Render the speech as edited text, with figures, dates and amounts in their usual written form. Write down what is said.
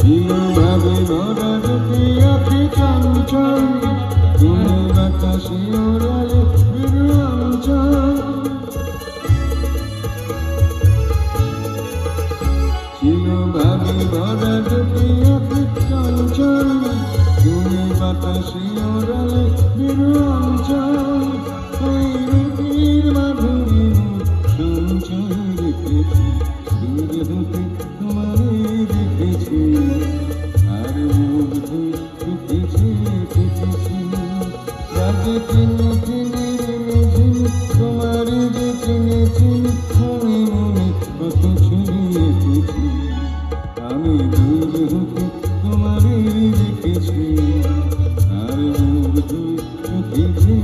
ছিল ভাবে ভরা দুটি আঁখি চঞ্চল, তুমি বাতাসে ওড়ালে বিরুঞ্চল। ছিল ভাবে ভরা দুটি আঁখি চঞ্চল, তুমি বাতাসে ওড়ালে বিরুঞ্চল। ওই রুটির মাধুরী সঞ্চল রেখেছি, দূর হতে তোমারে দেখেছি, আর মুগ্ধ চুকেছি দেখেছি। রাগে চিনি চিনি রিমি ঝিমি, তোমারে যে চিনেছি মনে মনে কত ছবি এঁকেছি। আমি দূর হতে তোমারে দেখেছি, আর মুগ্ধ চুকেছি।